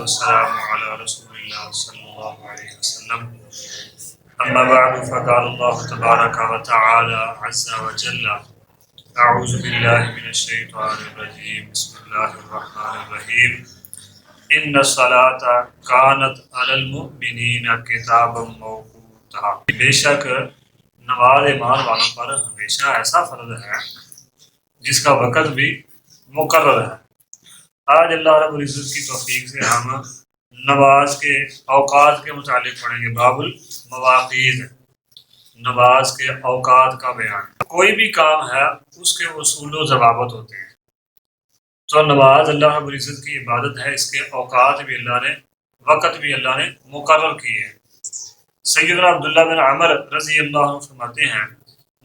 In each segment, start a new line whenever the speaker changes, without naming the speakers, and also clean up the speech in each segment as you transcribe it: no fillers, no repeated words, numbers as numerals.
والسلام على رسول الله صلى الله عليه وسلم أما بعد فقال الله تبارك وتعالى عز وجل أعوذ بالله من الشيطان الرجيم بسم الله الرحمن الرحيم إن الصلاة كانت على المؤمنين كتابا موقوتا بے شک نماز ایمان والوں پر ہمیشہ ایسا فرض ہے جس کا وقت بھی مقرر ہے۔ آج اللہ رب العزت کی توفیق سے ہم نماز کے اوقات کے متعلق پڑھیں گے۔ باب المواقیت، نماز کے اوقات کا بیان۔ کوئی بھی کام ہے اس کے اصول و ضوابط ہوتے ہیں، تو نماز اللہ رب العزت کی عبادت ہے، اس کے اوقات بھی اللہ نے، وقت بھی اللہ نے مقرر کیے ہیں۔ سیدنا عبداللہ بن عمر رضی اللہ عنہ فرماتے ہیں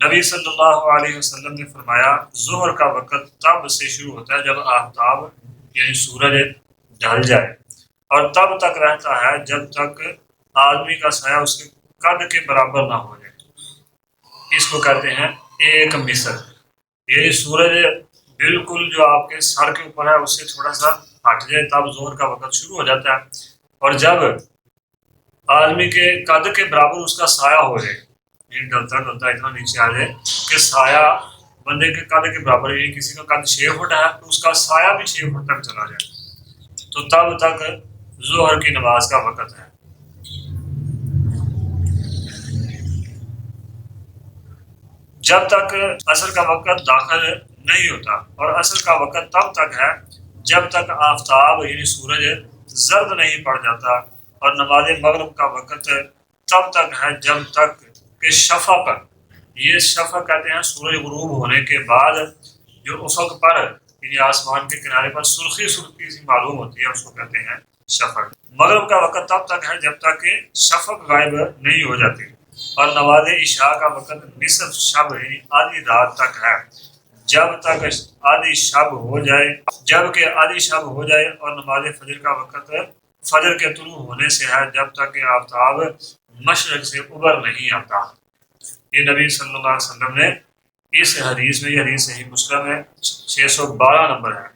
نبی صلی اللہ علیہ وسلم نے فرمایا ظہر کا وقت تب سے شروع ہوتا ہے جب آفتاب یعنی سورج ڈھل جائے، اور تب تک رہتا ہے جب تک آدمی کا سایہ اس کے قد کے برابر نہ ہو جائے۔ اس کو کہتے ہیں ایک مصر، یعنی سورج بالکل جو آپ کے سر کے اوپر ہے اس سے تھوڑا سا ہٹ جائے تب ظہر کا وقت شروع ہو جاتا ہے، اور جب آدمی کے قد کے برابر اس کا سایہ ہو جائے، یعنی ڈلتا ڈلتا اتنا نیچے آ جائے کہ سایہ بندے کے قد کے برابر، یعنی کسی کا قد 6 فٹ ہے تو اس کا سایہ بھی 6 فٹ تک چلا جائے، تو تب تک ظہر کی نماز کا وقت ہے۔ جب تک عصر کا وقت داخل نہیں ہوتا، اور عصر کا وقت تب تک ہے جب تک آفتاب یعنی سورج زرد نہیں پڑ جاتا، اور نماز مغرب کا وقت تب تک ہے جب تک کہ شفق، یہ شفق کہتے ہیں سورج غروب ہونے کے بعد جو افق پر یعنی آسمان کے کنارے پر سرخی سرخی سی معلوم ہوتی ہے، اس کو کہتے ہیں شفق۔ مغرب کا وقت تب تک ہے جب تک کہ شفق غائب نہیں ہو جاتی، اور نماز عشاء کا وقت نصف شب یعنی آدھی رات تک ہے جب تک آدھی شب ہو جائے، جب کہ آدھی شب ہو جائے، اور نماز فجر کا وقت فجر کے طلوع ہونے سے ہے جب تک کہ آفتاب مشرق سے ابھر نہیں آتا۔ یہ نبی صلی اللہ علیہ وسلم نے اس حدیث میں، یہ حدیث صحیح مسلم ہے 612 نمبر ہے،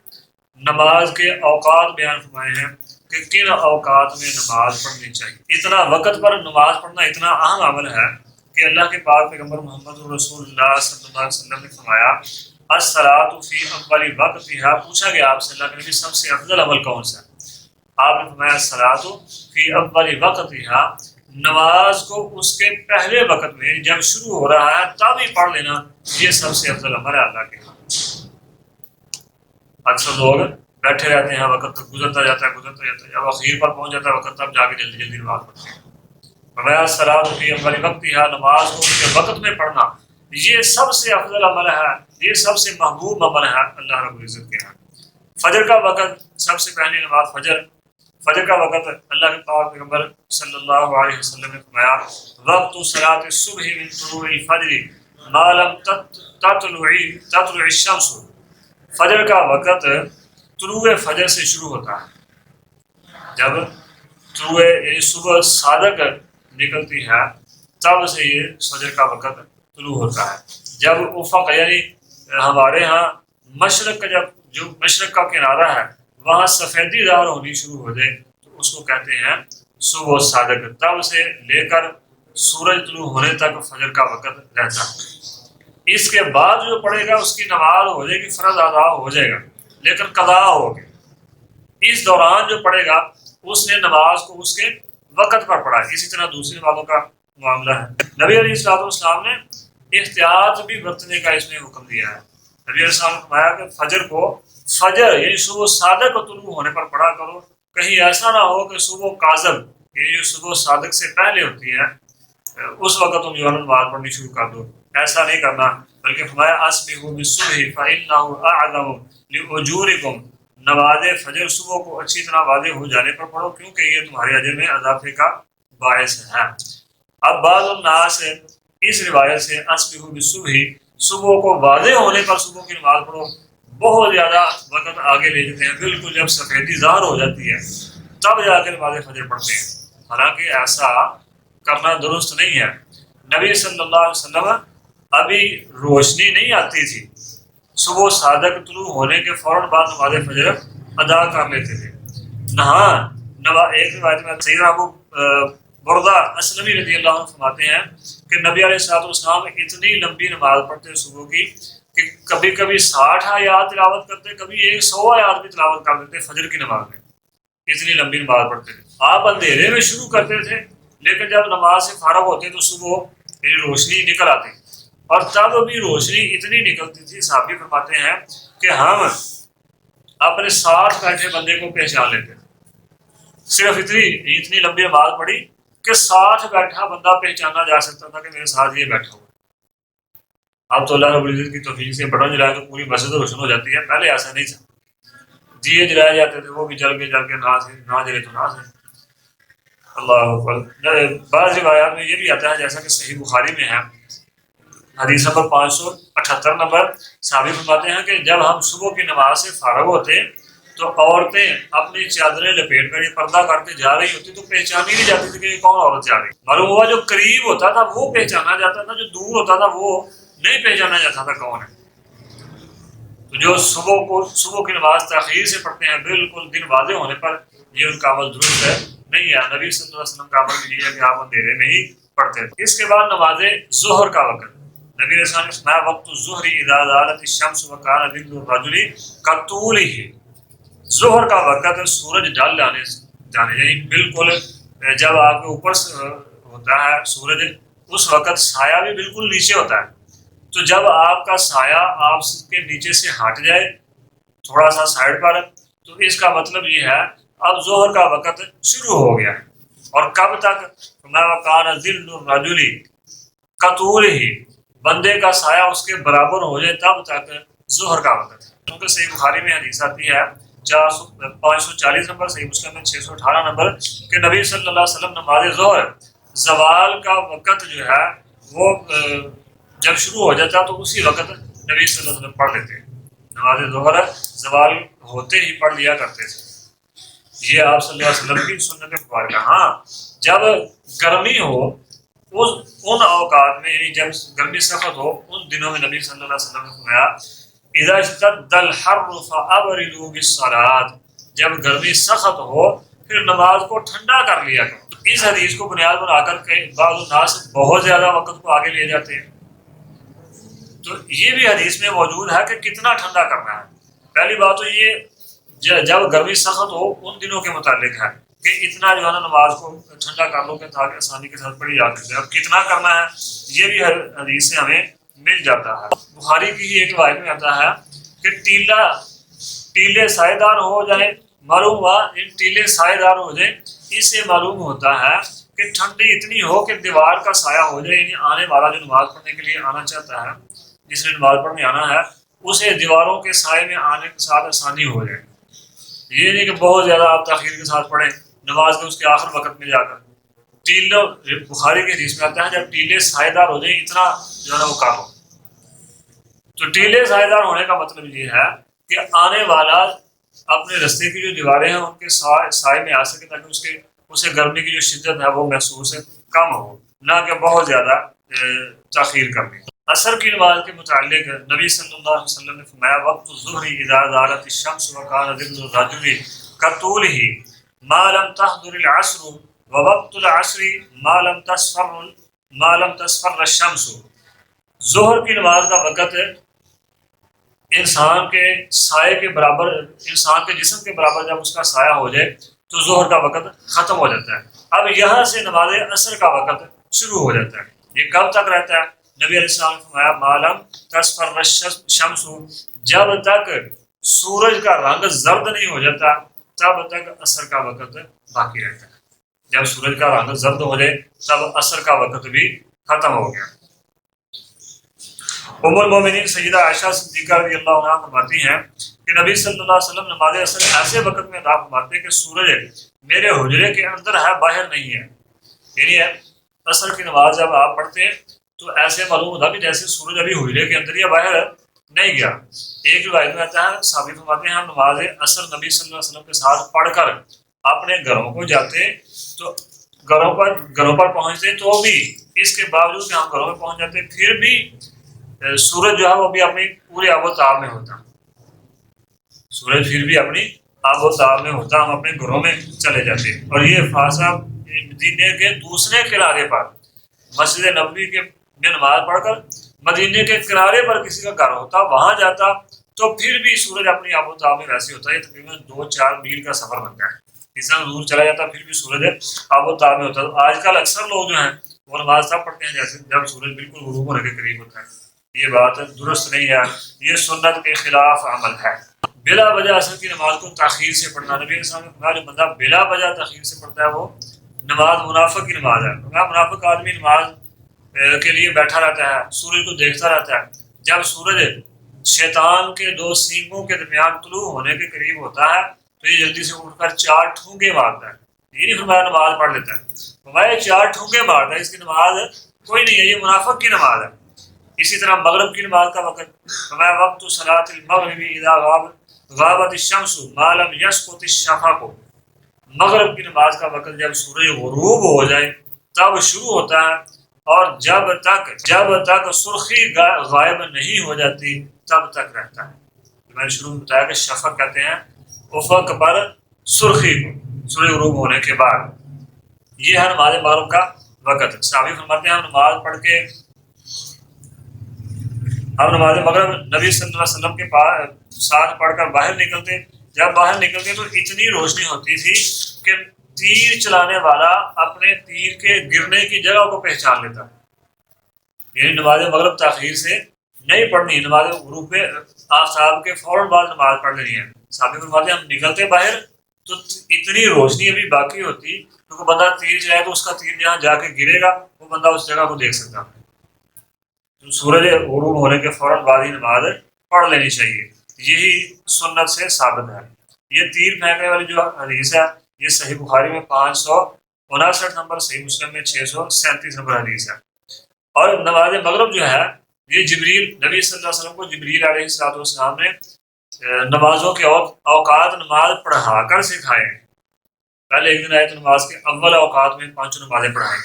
نماز کے اوقات بیان فرمائے ہیں کہ کن اوقات میں نماز پڑھنی چاہیے۔ اتنا وقت پر نماز پڑھنا اتنا اہم عمل ہے کہ اللہ کے پاک پیغمبر محمد رسول اللہ صلی اللہ علیہ وسلم نے فرمایا الصلاۃ فی اول وقتھا، پوچھا گیا آپ سے اللہ کے نبی سب سے افضل عمل کون سا ہے؟ آپ نے فرمایا الصلاۃ فی اول وقتھا، نماز کو اس کے پہلے وقت میں جب شروع ہو رہا ہے تب ہی پڑھ لینا، یہ سب سے افضل عمل ہے اللہ کے ہاں۔ اکثر لوگ بیٹھے رہتے ہیں، وقت تک گزرتا جاتا ہے، جب اخیر پر پہنچ جاتا ہے وقت تب جا کے جلدی جلدی نماز پڑھتے ہیں۔ فرمایا الصلاۃ فی اول وقتھا، نماز کو اس کے وقت میں پڑھنا یہ سب سے افضل عمل ہے، یہ سب سے محبوب عمل ہے اللہ رب العزت کے ہاں۔ فجر کا وقت، سب سے پہلی نماز فجر کا وقت اللہ کے پاک پیغمبر صلی اللہ علیہ وسلم نے فرمایا وقت صلاۃ الصبح من طلوع الفجر ما لم تطلع الشمس، فجر کا وقت طلوع فجر سے شروع ہوتا ہے، جب طلوع یعنی صبح صادق نکلتی ہے تب سے یہ فجر کا وقت طلوع ہوتا ہے۔ جب افق یعنی ہمارے ہاں مشرق کا، جب جو مشرق کا کنارہ ہے وہاں سفیدی ظاہر ہونی شروع ہو جائے تو اس کو کہتے ہیں صبح صادق، تب سے لے کر سورج طلوع ہونے تک فجر کا وقت رہتا ہے۔ اس کے بعد جو پڑھے گا اس کی نماز ہو جائے گی، فرض ادا ہو جائے گا لیکن قضا ہوگی۔ اس دوران جو پڑھے گا اس نے نماز کو اس کے وقت پر پڑھا۔ اسی طرح دوسری نمازوں کا معاملہ ہے۔ نبی علیہ السلام نے احتیاط بھی برتنے کا اس میں حکم دیا ہے۔ نبی علیہ السلام نے فرمایا کہ فجر کو فجر یعنی صبح صادق طلوع ہونے پر پڑھا کرو، کہیں ایسا نہ ہو کہ صبح کاذب یعنی جو صبح صادق سے پہلے ہوتی ہے اس وقت تم جو ہے نماز پڑھنی شروع کر دو، ایسا نہیں کرنا، بلکہ فرمایا اسبحوا بالصبح فإنه أعظم لأجورکم، نماز فجر صبح کو اچھی طرح واضح ہو جانے پر پڑھو کیونکہ یہ تمہارے اجر میں اضافے کا باعث ہے۔ اب بعض الناس اس روایت سے اسبحوا بالصبح، صبح کو واضح ہونے پر صبح کی نماز پڑھو، بہت زیادہ وقت آگے لے جاتے ہیں، بالکل جب سفیدی ظاہر ہو جاتی ہے تب جا کے نماز فجر پڑھتے ہیں، حالانکہ ایسا کرنا درست نہیں ہے۔ نبی صلی اللہ علیہ وسلم ابھی روشنی نہیں آتی تھی، صبح صادق طلوع ہونے کے فوراً بعد نماز فجر ادا کر لیتے تھے۔ ایک روایت میں سیدنا ابو بردہ اسلمی رضی اللہ عنہ فرماتے ہیں کہ نبی علیہ الصلوۃ والسلام اتنی لمبی نماز پڑھتے صبح کی کہ کبھی کبھی 60 آیات تلاوت کرتے، کبھی 100 آیات بھی تلاوت کر دیتے فجر کی نماز میں، اتنی لمبی نماز پڑھتے تھے۔ آپ اندھیرے میں شروع کرتے تھے، لیکن جب نماز سے فارغ ہوتے تو صبح روشنی نکل آتی، اور تب بھی روشنی اتنی نکلتی تھی، صحابی فرماتے ہیں کہ ہم اپنے ساتھ بیٹھے بندے کو پہچان لیتے تھے۔ صرف اتنی لمبی نماز پڑھی کہ ساتھ بیٹھا بندہ پہچانا جا سکتا تھا کہ میرے ساتھ یہ بیٹھا ہوا۔ اب تو اللہ رب العزت کی توفیق سے بٹن جلائے تو پوری مسجد روشن ہو جاتی ہے، پہلے ایسا نہیں تھا، دیے جلائے جاتے تھے، وہ بھی جل کے نہ جلے تو نہ سے۔ اللہ اکبر۔ بعض روایات میں یہ بھی آتا ہے جیسا کہ صحیح بخاری میں ہے، حدیث نمبر 578 نمبر، صحابی فرماتے ہیں کہ جب ہم صبح کی نماز سے فارغ ہوتے تو عورتیں اپنی چادریں لپیٹ کر یہ پردہ کر کے جا رہی ہوتی تو پہچانی نہیں جاتی تھی کہ یہ کون عورت جا رہی۔ معلوم ہوا جو قریب ہوتا تھا وہ پہچانا جاتا تھا، جو دور ہوتا تھا وہ نہیں پہچانا جاتا تھا کون ہے۔ تو جو صبح کی نماز تاخیر سے پڑھتے ہیں بالکل دن واضح ہونے پر، یہ ان کا عمل درست ہے نہیں ہے۔ نبی صلی اللہ علیہ وسلم کا عمل یہ ہے کہ آپ اندھیرے میں ہی پڑھتے تھے۔ اس کے بعد نماز ظہر کا وقت، نبی علیہ السلام نے فرمایا وقت الظہر اذا زالت الشمس وکان ظل الرجل کطولہ، ظہر کا وقت سورج ڈال جانے یعنی بالکل جب آپ کے اوپر ہوتا ہے سورج، اس وقت سایہ بھی بالکل نیچے ہوتا ہے، تو جب آپ کا سایہ آپ کے نیچے سے ہٹ جائے تھوڑا سا سائڈ پر، تو اس کا مطلب یہ ہے اب ظہر کا وقت شروع ہو گیا ہے۔ اور کب تک؟ وَكَانَ ظِلُّ الرَّجُلِ كَطُولِهِ، بندے کا سایہ اس کے برابر ہو جائے تب تک ظہر کا وقت ہے۔ کیونکہ صحیح بخاری میں حدیث آتی ہے 540 نمبر، صحیح مسلم میں 618 نمبر، کہ نبی صلی اللہ علیہ وسلم نماز ظہر زوال کا وقت جو ہے وہ جب شروع ہو جاتا تو اسی وقت نبی صلی اللہ علیہ وسلم پڑھ لیتے، نماز ظہر زوال ہوتے ہی پڑھ لیا کرتے تھے۔ یہ آپ صلی اللہ علیہ وسلم کی سنت مبارکہ۔ ہاں جب گرمی ہو ان اوقات میں، یعنی جب گرمی سخت ہو ان دنوں میں نبی صلی اللہ علیہ وسلم نے فرمایا اذا اشتد الحر فابردوا بالصلاۃ، جب گرمی سخت ہو پھر نماز کو ٹھنڈا کر لیا کرو۔ اس حدیث کو بنیاد بنا کر کے بعض الناس بہت زیادہ وقت کو آگے لے جاتے ہیں، تو یہ بھی حدیث میں موجود ہے کہ کتنا ٹھنڈا کرنا ہے۔ پہلی بات تو یہ جب گرمی سخت ہو ان دنوں کے متعلق ہے کہ اتنا جو ہے نا نماز کو ٹھنڈا کر لو کہ تاکہ آسانی کے ساتھ پڑھی جا سکے۔ اب کتنا کرنا ہے یہ بھی حدیث سے ہمیں مل جاتا ہے۔ بخاری کی ہی ایک روایت میں آتا ہے کہ ٹیلے سائے دار ہو جائیں، معلوم ہوا ان ٹیلے سائے دار ہو جائیں، اس سے معلوم ہوتا ہے کہ ٹھنڈی اتنی ہو کہ دیوار کا سایہ ہو جائے، یعنی آنے والا جو نماز پڑھنے کے لیے آنا چاہتا ہے، جس نے نماز پڑھنے آنا ہے، اسے دیواروں کے سائے میں آنے کے ساتھ آسانی ہو جائے۔ یہ نہیں کہ بہت زیادہ آپ تاخیر کے ساتھ پڑھیں نماز کے اس کے آخر وقت میں جا کر۔ ٹیلوں، بخاری کے حدیث میں آتا ہے جب ٹیلے سائے دار ہو جائیں اتنا جو ہے نا وہ کام ہو۔ تو ٹیلے سائے دار ہونے کا مطلب یہ ہے کہ آنے والا اپنے رستے کی جو دیواریں ہیں ان کے سائے میں آ سکے تاکہ اسے گرمی کی جو شدت ہے وہ محسوس کم ہو، نہ کہ بہت زیادہ تاخیر کرنی۔ عصر کی نماز کے متعلق نبی صلی اللہ علیہ وسلم نے فرمایا وقت الظہر اذا زالت الشمس وکان ظل الرجل کطولہ ما لم تحضر العصر ووقت العصر ما لم تصفر الشمس۔ ظہر کی نماز کا وقت انسان کے سائے کے برابر، انسان کے جسم کے برابر جب اس کا سایہ ہو جائے تو ظہر کا وقت ختم ہو جاتا ہے۔ اب یہاں سے نماز عصر کا وقت شروع ہو جاتا ہے۔ یہ کب تک رہتا ہے؟ نبی علیہ السلام نے فرمایا ما لم تصفر الشمس، جب تک سورج کا رنگ زرد نہیں ہو جاتا تب تک عصر کا وقت باقی رہتا ہے۔ جب سورج کا رنگ زرد ہو جائے تب عصر کا وقت بھی ختم ہو گیا۔ ام المومنین سیدہ عائشہ صدیقہ رضی اللہ عنہا فرماتی ہیں کہ نبی صلی اللہ علیہ وسلم نماز عصر ایسے وقت میں ادا فرماتے کہ سورج میرے حجرے کے اندر ہے، باہر نہیں ہے۔ یعنی عصر کی نماز جب آپ پڑھتے ہیں تو ایسے معلوم ہوتا کہ جیسے سورج ابھی حجرے کے اندر یا باہر نہیں گیا۔ ایک روایت میں آتا ہے صحابی فرماتے ہیں ہم نماز عصر نبی صلی اللہ علیہ وسلم کے ساتھ پڑھ کر اپنے گھروں کو جاتے تو گھروں پر پہنچتے تو بھی اس کے باوجود کہ ہم گھروں میں پہنچ جاتے پھر بھی سورج جو ہے وہ بھی اپنی پورے آب و تاب میں ہوتا، سورج پھر بھی اپنی آب و تاب میں ہوتا ہم اپنے گھروں میں چلے جاتے. اور یہ فاصلہ مدینے کے دوسرے کنارے پر مسجد نبوی کے میں نماز پڑھ کر مدینے کے کنارے پر کسی کا گھر ہوتا, وہاں جاتا تو پھر بھی سورج اپنی آب و تاب میں ویسے ہوتا ہے. تقریباً 2-4 میل کا سفر بنتا ہے. انسان دور چلا جاتا پھر بھی سورج آب و تاب میں ہوتا ہے. آج کل اکثر لوگ جو ہیں وہ نماز تب پڑھتے ہیں جیسے جب سورج بالکل غروب ہونے کے قریب ہوتا ہے. یہ بات درست نہیں ہے, یہ سنت کے خلاف عمل ہے. بلا وجہ اثر کی نماز کو تاخیر سے پڑھنا, نبی علیہ السلام نے فرمایا جو بندہ بلا وجہ تاخیر سے پڑھتا ہے وہ نماز منافق کی نماز ہے. منافق آدمی نماز کے لیے بیٹھا رہتا ہے, سورج کو دیکھتا رہتا ہے. جب سورج شیطان کے 2 سینگوں کے درمیان طلوع ہونے کے قریب ہوتا ہے تو یہ جلدی سے اٹھ کر 4 ٹھونگے مارتا ہے. یہ نہیں فرمایا نماز پڑھ لیتا ہے, فرمایا 4 ٹھونگے مارتا ہے, اس کی نماز کوئی نہیں ہے, یہ منافق کی نماز ہے. اسی طرح مغرب کی نماز کا وقت, فرمایا وقت صلاۃ المغرب اذا غابت الشمس ما لم يسقط الشفق. مغرب کی نماز کا وقت جب سورج غروب ہو جائے تب شروع ہوتا ہے, اور جب تک سرخی غائب نہیں ہو جاتی تب تک رہتا ہے. میں نے شروع میں بتایا کہ شفق کہتے ہیں افق پر سرخی کو, سورج غروب ہونے کے بعد. یہ ہے نماز مغرب کا وقت. صحابی فرماتے ہیں ہم نماز مغرب نبی صلی اللہ علیہ وسلم کے ساتھ پڑھ کر باہر نکلتے. جب باہر نکلتے تو اتنی روشنی ہوتی تھی کہ تیر چلانے والا اپنے تیر کے گرنے کی جگہ کو پہچان لیتا. یعنی نماز مغرب تاخیر سے نہیں پڑھنی, نماز غروب پہ آفتاب کے فوراً بعد نماز پڑھ لینی ہے. صحابی فرماتے ہیں ہم نکلتے باہر تو اتنی روشنی ابھی باقی ہوتی کیونکہ بندہ تیر چلائے تو اس کا تیر جہاں جا کے گرے گا وہ بندہ اس جگہ کو دیکھ سکتا. تو سورج غروب ہونے کے فوراً بعد ہی نماز پڑھ لینی چاہیے. یہی سنت سے ثابت ہے. یہ تیر پھینکنے والی جو حدیث ہے یہ صحیح بخاری میں 559 نمبر, صحیح مسلم میں 637 نمبر حدیث ہے. اور نماز مغرب جو ہے یہ جبریل نبی صلی اللہ علیہ وسلم کو جبریل علیہ السلام نے نمازوں کے اوقات نماز پڑھا کر سکھائے. پہلے ایک دن آئے تو نماز کے اول اوقات میں 5 نمازیں پڑھائیں,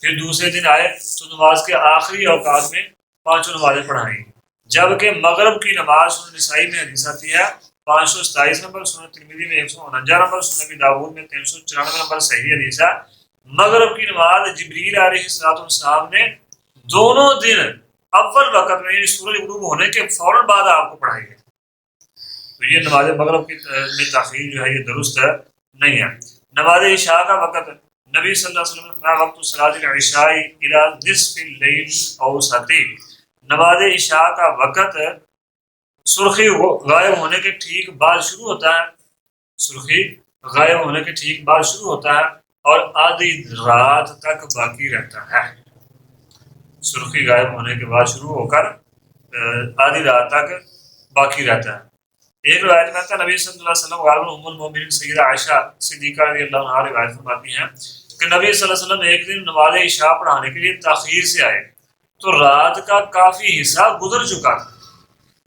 پھر دوسرے دن آئے تو نماز کے آخری اوقات میں 5 نمازیں پڑھائیں. جبکہ مغرب کی نماز سنن نسائی میں حدیث آتی ہے 527 نمبر, سنن ترمذی میں 149 نمبر, سنن ابی داؤد میں 394 نمبر صحیح حدیث ہے. مغرب کی نماز جبریل علیہ السلام نے دونوں دن اول وقت میں یعنی سورج غروب ہونے کے فوراً بعد آپ کو پڑھائی ہے. تو یہ نماز مغرب کی میں تاخیر جو ہے یہ درست نہیں ہے. نماز عشاء کا وقت نبی صلی اللہ علیہ وسلم نے وقت صلاۃ العشاء الی نصف اللیل اوسط. نماز عشاء کا وقت سرخی غائب ہونے کے ٹھیک بعد شروع ہوتا ہے, سرخی غائب ہونے کے ٹھیک بعد شروع ہوتا ہے اور آدھی رات تک باقی رہتا ہے. سرخی غائب ہونے کے بعد شروع ہو کر آدھی رات تک باقی رہتا ہے. ایک روایت میں آتا ہے نبی صلی اللہ علیہ وسلم غالباً ام المؤمنین سیدہ عائشہ صدیقہ رضی اللہ عنہا روایت فرماتی ہیں کہ نبی صلی اللہ علیہ وسلم ایک دن نماز عشاء پڑھانے کے لیے تاخیر سے آئے تو رات کا کافی حصہ گزر چکا تھا.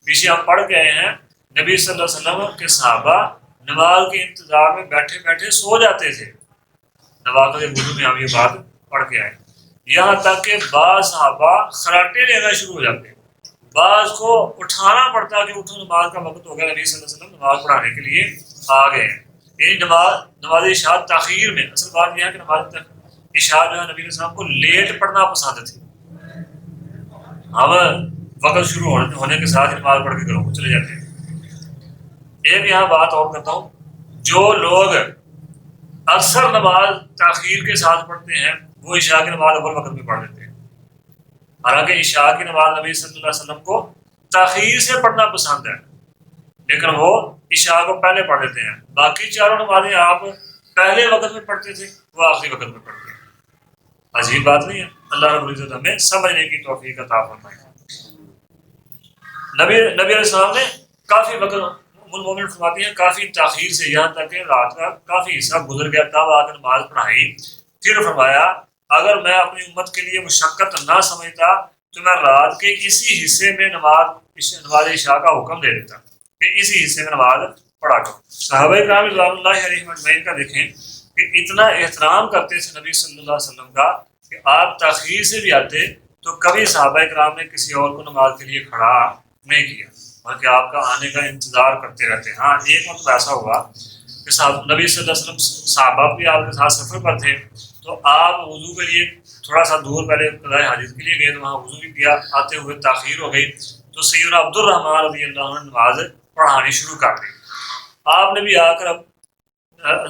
پیچھے ہم پڑھ گئے ہیں نبی صلی اللہ علیہ وسلم کے صحابہ نماز کے انتظار میں بیٹھے بیٹھے سو جاتے تھے. نواقض وضو میں ہم یہ بات پڑھ کے آئے. یہاں تک کہ بعض صحابہ خراٹے لینا شروع ہو جاتے, بعض کو اٹھانا پڑتا کہ اٹھو نماز کا وقت ہو گیا, نبی صلی اللہ علیہ وسلم نماز پڑھانے کے لیے آ گئے ہیں. یعنی نماز عشاء تاخیر میں اصل بات یہ ہے کہ نماز عشاء جو ہے نبی علیہ السلام کو لیٹ پڑھنا پسند تھی. ہم وقت شروع ہونے کے ساتھ نماز پڑھ کے گھروں کو چلے جاتے ہیں. ایک یہاں بات اور کرتا ہوں, جو لوگ اکثر نماز تاخیر کے ساتھ پڑھتے ہیں وہ عشاء کی نماز اول وقت میں پڑھ لیتے ہیں. حالانکہ عشاء کی نماز نبی صلی اللہ علیہ وسلم کو تاخیر سے پڑھنا پسند ہے, لیکن وہ عشاء کو پہلے پڑھ لیتے ہیں. باقی چاروں نمازیں آپ پہلے وقت میں پڑھتے تھے وہ آخری وقت میں پڑھتے ہیں. عجیب بات نہیں ہے. اللہ رب العزت ہمیں سمجھنے کی توفیق عطا فرمائے. نبی علیہ السلام نے کافی وقت المومن فرماتی ہیں کافی تاخیر سے, یہاں تک کہ رات کا کافی حصہ گزر گیا تب آ کر نماز پڑھائی. پھر فرمایا اگر میں اپنی امت کے لیے مشقت نہ سمجھتا تو میں رات کے اسی حصے میں نماز عشاء کا حکم دے دیتا کہ اسی حصے میں نماز پڑھا کرو. صحابہ کرام رضوان اللہ علیہم اجمعین کا دیکھیں کہ اتنا احترام کرتے تھے نبی صلی اللہ علیہ وسلم کا کہ آپ تاخیر سے بھی آتے تو کبھی صحابہ کرام نے کسی اور کو نماز کے لیے کھڑا نہیں کیا. بلکہ آپ کا آنے کا انتظار کرتے رہتے ہیں. ہاں ایک مرتبہ ایسا ہوا کہ صاحب نبی صلی اللہ علیہ وسلم صحابہ بھی آپ کے ساتھ سفر پر تھے، تو آپ وضو کے لیے تھوڑا سا دور پہلے قضاء حاجت کے لیے گئے، تو وہاں وضو بھی کیا، آتے ہوئے تاخیر ہو گئی، تو سیدنا عبد الرحمن رضی اللہ عنہ نے نماز پڑھانی شروع کر دی. آپ نے بھی آ کر اب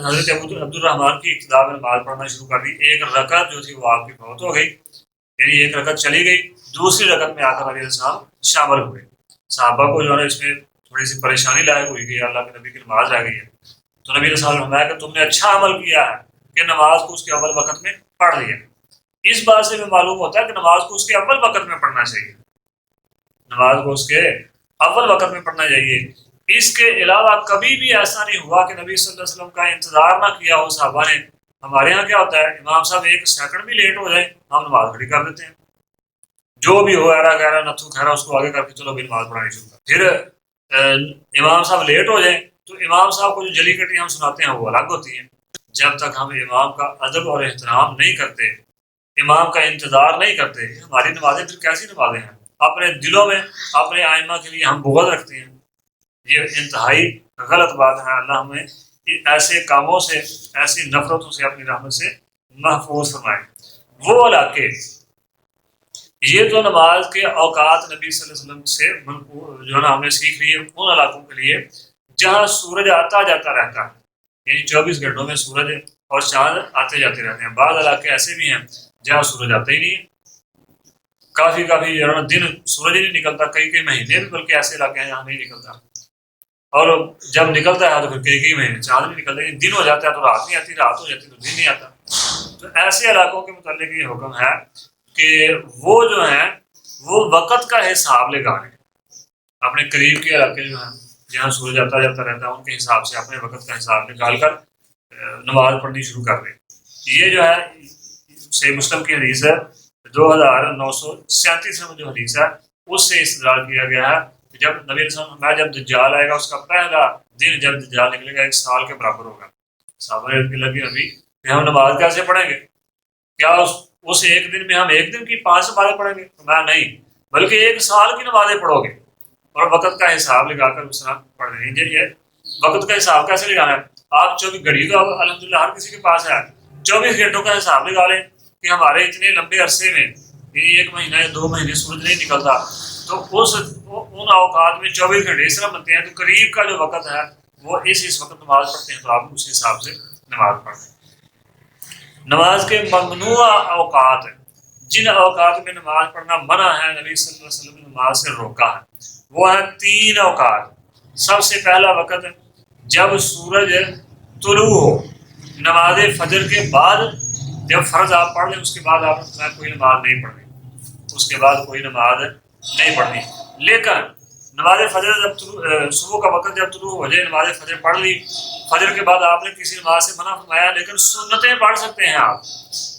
حضرت عبد الرحمن کی ابتدا میں نماز پڑھنا شروع کر دی. ایک رکعت جو تھی وہ آپ کی فوت ہو گئی، یعنی ایک رکعت چلی گئی، دوسری رکعت میں آ کر علیہ السلام شامل ہوئے. صحابہ کو جو ہے اس میں تھوڑی سی پریشانی لاحق ہوئی کہ اللہ کے نبی کی نماز رہ گئی ہے. تو نبی علیہ السلام نے فرمایا کہ تم نے اچھا عمل کیا ہے کہ نماز کو اس کے اول وقت میں پڑھ لیا. اس بات سے بھی معلوم ہوتا ہے کہ نماز کو اس کے اول وقت میں پڑھنا چاہیے، نماز کو اس کے اول وقت میں پڑھنا چاہیے. اس کے علاوہ کبھی بھی ایسا نہیں ہوا کہ نبی صلی اللہ علیہ وسلم کا انتظار نہ کیا ہو صحابہ نے. ہمارے ہاں کیا ہوتا ہے، امام صاحب ایک سیکنڈ بھی لیٹ ہو جائے ہم نماز کھڑی کر دیتے ہیں، جو بھی ہو ایرا گہرا نتھو خیرا اس کو آگے کر کے چلو بھی نماز پڑھانی شروع کر. پھر امام صاحب لیٹ ہو جائیں تو امام صاحب کو جو جلی کٹی ہم سناتے ہیں وہ الگ ہوتی ہیں. جب تک ہم امام کا ادب اور احترام نہیں کرتے، امام کا انتظار نہیں کرتے، ہماری نمازیں پھر کیسی نمازیں ہیں؟ اپنے دلوں میں اپنے آئمہ کے لیے ہم بغض رکھتے ہیں. یہ انتہائی غلط بات ہے. اللہ ہمیں ایسے کاموں سے، ایسی نفرتوں سے اپنی رحمت سے محفوظ فرمائے. وہ علاقے، یہ تو نماز کے اوقات نبی صلی اللہ علیہ وسلم سے جو ہے نا ہم نے سیکھ لی ہے ان علاقوں کے لیے جہاں سورج آتا جاتا رہتا ہے، یعنی 24 گھنٹوں میں سورج اور چاند آتے جاتے رہتے ہیں. بعض علاقے ایسے بھی ہیں جہاں سورج آتا ہی نہیں ہے، کافی دن سورج ہی نہیں نکلتا، کئی مہینے بھی بلکہ ایسے علاقے ہیں جہاں نہیں نکلتا، اور جب نکلتا ہے تو پھر کئی مہینے چاند نہیں نکلتا، دن ہو جاتا ہے تو رات نہیں آتی، رات ہو جاتی تو دن نہیں آتا. تو ایسے علاقوں کے متعلق یہ حکم ہے کہ وہ جو ہیں وہ وقت کا حساب لگائیں. اپنے قریب کے علاقے جو ہیں جہاں سورج آتا جاتا رہتا ہے ان کے حساب سے اپنے وقت کا حساب نکال کر نماز پڑھنی شروع کر دیں. یہ جو ہے صحیح مسلم کی حدیث ہے 2937 میں جو حدیث ہے اس سے استدلال کیا گیا ہے کہ جب نبی علیہ السلام میں جب دجال آئے گا اس کا پہلا دن جب دجال نکلے گا 1 سال کے برابر ہوگا. صحابہ لگے ابھی کہ ہم نماز کیسے پڑھیں گے؟ کیا اس ایک دن میں ہم ایک دن کی 5 نمازیں پڑھیں گے؟ میں نہیں، بلکہ 1 سال کی نمازیں پڑھو گے اور وقت کا حساب لگا کر اس طرح پڑھ رہے ہیں. یہ وقت کا حساب کیسے لگانا ہے؟ آپ 24 گھڑی تو اب الحمدللہ ہر کسی کے پاس ہے، 24 گھنٹوں کا حساب لگا لیں کہ ہمارے اتنے لمبے عرصے میں 1 مہینہ یا 2 مہینے سورج نہیں نکلتا، تو ان اوقات میں 24 گھنٹے اس طرح بنتے ہیں، تو قریب کا جو وقت ہے وہ اس وقت نماز پڑھتے ہیں، تو آپ اس حساب سے نماز پڑھیں. نماز کے ممنوع اوقات، جن اوقات میں نماز پڑھنا منع ہے، نبی صلی اللہ علیہ وسلم نے نماز سے روکا ہے، وہ ہے 3 اوقات. سب سے پہلا وقت جب سورج طلوع ہو، نماز فجر کے بعد. جب فرض آپ پڑھ لیں اس کے بعد آپ نے کوئی نماز نہیں پڑھنی، اس کے بعد کوئی نماز نہیں پڑھنی. لیکن نماز فجر جب صبح کا وقت جب طلوع ہو جائے، نماز فجر پڑھ لی، فجر کے بعد آپ نے کسی نماز سے منع فرمایا، لیکن سنتیں پڑھ سکتے ہیں آپ.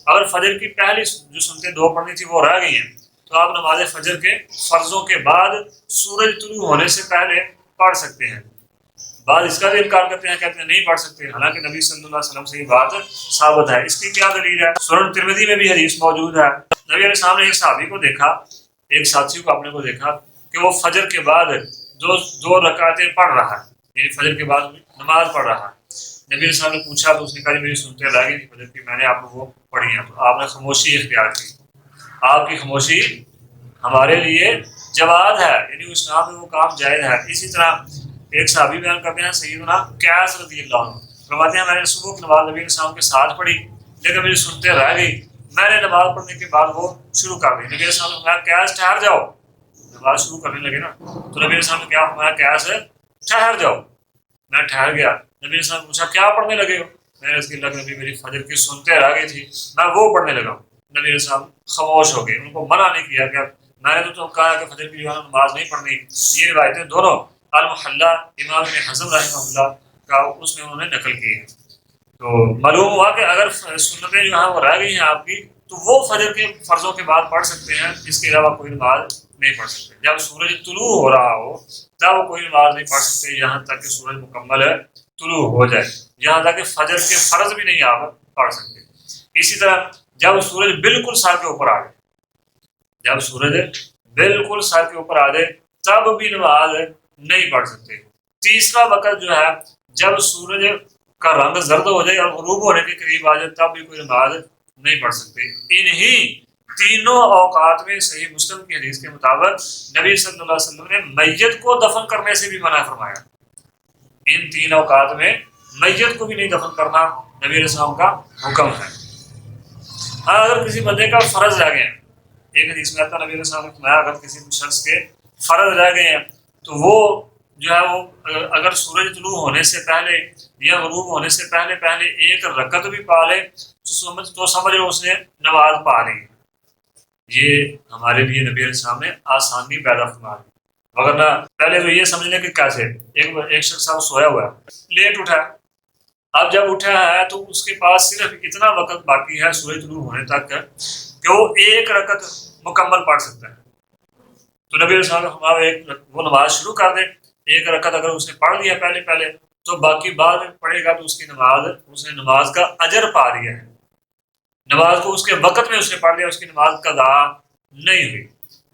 اگر فجر کی پہلی جو سنتیں 2 پڑھنی تھی وہ رہ گئی ہیں تو آپ نماز فجر کے فرضوں کے بعد سورج طلوع ہونے سے پہلے پڑھ سکتے ہیں. بعض اس کا بھی انکار کرتے ہیں، کہتے ہیں نہیں پڑھ سکتے، حالانکہ نبی صلی اللہ علیہ وسلم سے یہ بات ثابت ہے. اس کی کیا دلیل ہے؟ سنن ترمذی میں بھی حدیث موجود ہے. نبی علیہ السلام نے ایک صحابی کو دیکھا، ایک ساتھی کو اپنے کو دیکھا کہ وہ فجر کے بعد دو رکعتیں پڑھ رہا ہے، یعنی فجر کے بعد نماز پڑھ رہا ہے. نبی علیہ السلام نے پوچھا تو اس نے کہا میری سنتے رہ گئی تھی فجر کی، میں نے آپ کو وہ پڑھی ہیں. تو آپ نے خاموشی اختیار کی. آپ کی خاموشی ہمارے لیے جواز ہے، یعنی اسلام میں وہ کام جائز ہے. اسی طرح ایک صحابی بیان کرتے ہیں سیدنا قیس رضی اللہ عنہ، فرماتے ہیں میں نے صبح کی نماز نبی علیہ السلام کے ساتھ پڑھی لیکن میری سنتے رہ گئی، میں نے نماز پڑھنے کے بعد وہ شروع کر دی. نبی علیہ السلام نے فرمایا قیس ٹھہر جاؤ، نماز شروع کرنے لگے نا، تو نبی علیہ السلام نے کیا فرمایا؟ قیس ٹھہر جاؤ. میں ٹھہر گیا. نبی علیہ السلام نے پوچھا کیا پڑھنے لگے ہو؟ میں نے اس کی نبی میری فجر کی سنتے رہ گئی تھی، میں وہ پڑھنے لگا ہوں. نبی علیہ السلام خاموش ہو گئے، ان کو منع نہیں کیا کہ میں نے تو کہا کہ فجر کی نماز نہیں پڑھنی. یہ روایتیں دونوں المحلہ امام ابن حزم رحمہ اللہ کا اس میں انہوں نے نقل کی ہے. تو معلوم ہوا کہ اگر سنتیں جو ہیں وہ رہ گئی ہیں آپ کی تو وہ فجر کے فرضوں کے بعد پڑھ سکتے ہیں، اس کے علاوہ کوئی نماز نہیں پڑھ سکتے. جب سورج طلوع ہو رہا ہو تب کوئی نماز نہیں پڑھ سکتے یہاں تک کہ سورج مکمل طلوع ہو جائے، یہاں تک کہ فجر کے فرض بھی نہیں آپ پڑھ سکتے. اسی طرح جب سورج بالکل سر کے اوپر آ جائے، جب سورج بالکل سر کے اوپر آ جائے تب بھی نماز نہیں پڑھ سکتے۔ تیسرا وقت جو ہے جب سورج کا رنگ زرد ہو جائے اور غروب ہونے کے قریب آ جائے تب بھی کوئی نماز نہیں پڑھ سکتے۔ انہی تینوں اوقات میں صحیح مسلم کی حدیث کے مطابق نبی صلی اللہ علیہ وسلم نے میت کو دفن کرنے سے بھی منع فرمایا۔ ان تین اوقات میں میت کو بھی نہیں دفن کرنا نبی علیہ السلام کا حکم ہے۔ ہاں اگر کسی بندے کا فرض رہ گئے ہیں، ایک حدیث میں آتا نبی علیہ السلام نے فرمایا اگر کسی شخص کے فرض رہ گئے ہیں تو وہ جو ہے وہ اگر سورج طلوع ہونے سے پہلے یا غروب ہونے سے پہلے ایک رکعت بھی پا لے تو سمجھ لو اس نے نماز پا لی۔ یہ ہمارے لیے نبی علیہ السلام نے آسانی پیدا فرما دی، وغیرہ پہلے تو یہ سمجھ لیں کہ کیسے ایک شخص صاحب سویا ہوا ہے، لیٹ اٹھا، اب جب اٹھا ہے تو اس کے پاس صرف اتنا وقت باقی ہے سورج طلوع ہونے تک کہ وہ ایک رکعت مکمل پڑھ سکتا ہے۔ تو نبی علیہ السلام نے فرمایا وہ نماز شروع کر دے، ایک رکعت اگر اس نے پڑھ لیا پہلے تو باقی بعد میں پڑھے گا تو اس نے نماز کا اجر پا لیا ہے، نماز کو اس کے وقت میں اس نے پڑھ لیا، اس کی نماز قضا نہیں ہوئی۔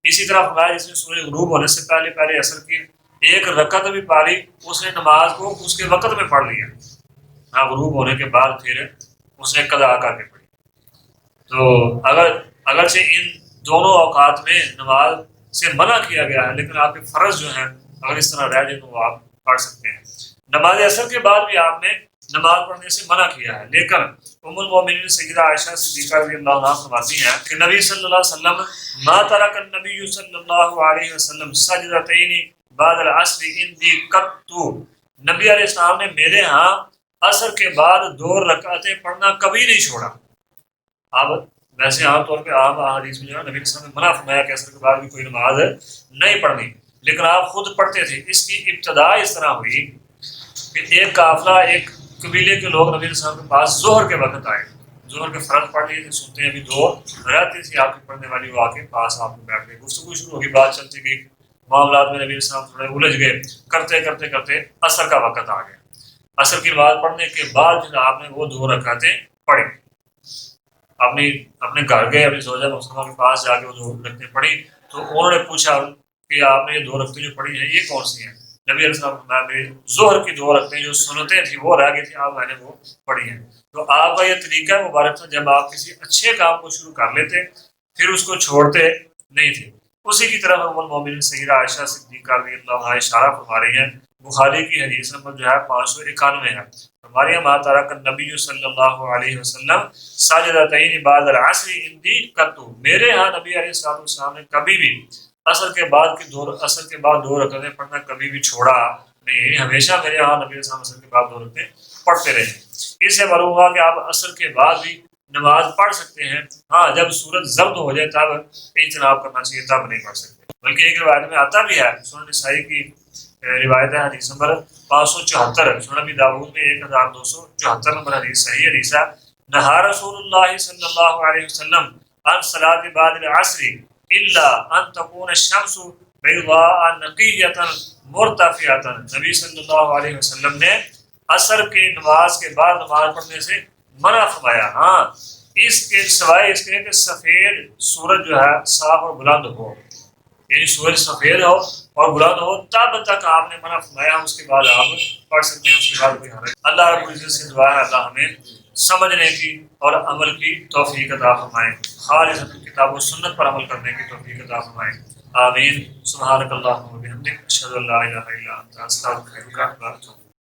اسی طرح فرمایا جس نے سورج غروب ہونے سے پہلے عصر کی ایک رکعت بھی پا لی، اس نے نماز کو اس کے وقت میں پڑھ لیا، ہاں غروب ہونے کے بعد پھر اس نے قضا کر کے پڑھی۔ تو اگرچہ ان دونوں اوقات میں نماز سے منع کیا گیا ہے لیکن آپ کے فرض جو ہیں اگر اس طرح رہ جائے تو وہ آپ پڑھ سکتے ہیں۔ نماز عصر کے بعد بھی آپ نے نماز پڑھنے سے منع کیا ہے، لیکن ام المومنین سیدہ عائشہ صدیقہ رضی اللہ عنہا فرماتی ہیں کہ نبی صلی اللہ علیہ وسلم ما ترک النبی صلی اللہ علیہ وسلم سجدتین بعد العصر عندی قط، نبی علیہ السلام نے میرے ہاں عصر کے بعد 2 رکعتیں پڑھنا کبھی نہیں چھوڑا۔ اب ویسے عام طور پہ عام حدیث میں جو ہے نبی علیہ السلام نے منع فرمایا کہ عصر کے بعد بھی کوئی نماز نہیں پڑھنی، لیکن آپ خود پڑھتے تھے۔ اس کی ابتدا اس طرح ہوئی کہ ایک قافلہ ایک قبیلے کے لوگ نبی علیہ السلام کے پاس ظہر کے وقت آئے، ظہر کے فرض پڑھ لیے تھے، سنتے ہیں ابھی 2 رہتی تھی آپ کی پڑھنے والی، وہ آ کے پاس آپ کو بیٹھ گئی، گفتگو شروع ہوگی، بات چلتی گئی، معاملات میں نبی علیہ السلام تھوڑے الجھ گئے، کرتے عصر کا وقت آ گیا۔ عصر کی نماز پڑھنے کے بعد جو آپ نے وہ 2 رکعتیں پڑھی، اپنے گھر گئے، اپنی زوجہ مسلمہ کے پاس جا کے وہ 2 رکعتیں پڑھی تو انہوں نے پوچھا کہ آپ نے یہ 2 رکعتیں جو پڑھی ہیں یہ کون سی ہیں؟ نبی علیہ السلام نے میری ظہر کی 2 رکعتیں جو سنتیں تھیں وہ رہ گئی تھیں، آپ میں نے وہ پڑھی ہیں۔ تو آپ کا یہ طریقہ مبارک تھا، جب آپ کسی اچھے کام کو شروع کر لیتے پھر اس کو چھوڑتے نہیں تھے۔ اسی کی طرح ام المومنین سیدہ عائشہ صدیقہ رضی اللہ عنہا اشارہ فرما رہی ہیں، بخاری کی حدیث نمبر جو ہے 591 ہے، ہمارے ما ترک النبی صلی اللہ علیہ وسلم سجدتین بعد العصر عندی قط، میرے ہاں نبی علیہ السلام نے کبھی بھی عصر کے بعد 2 رکعتیں پڑھنا کبھی بھی چھوڑا نہیں، ہمیشہ میرے ہاں نبی علیہ السلام عصر کے بعد 2 رکعتیں پڑھتے رہے۔ اس سے معلوم ہوا کہ آپ عصر کے بعد بھی نماز پڑھ سکتے ہیں، ہاں جب سورج زرد ہو جائے تب اجتناب کرنا چاہیے، تب نہیں پڑھ سکتے۔ بلکہ ایک روایت میں آتا بھی ہے، سنن نسائی کی روایت ہے، حدیث نمبر 574، سنن ابی داؤد میں 1274 نمبر حدیث صحیح حدیث ہے، نہا رسول اللہ صلی اللہ علیہ وسلم عن صلاۃ بعد العصر الا ان تكون الشمس بیضاء نقیۃ مرتفعۃ، نبی صلی اللہ علیہ وسلم نے عصر کی نماز کے بعد نماز پڑھنے سے منع فرمایا، ہاں اس کے سوائے اس کے کہ سفید سورج جو ہے صاف اور بلند ہو، یعنی سورج سفید ہو اور بلند ہو تب تک آپ نے منع فرمایا، اس کے بعد آپ پڑھ سکتے ہیں، اس کے بعد کوئی حرج۔ اللہ رب العزت سے دعا ہے اللہ ہمیں سمجھنے کی اور عمل کی توفیق عطا فرمائے، خالص کتاب و سنت پر عمل کرنے کی توفیق عطا فرمائے، آمین۔ سبحانک اللہم و بحمدک، اشہد ان لا الہ الا انت، استغفرک و اتوب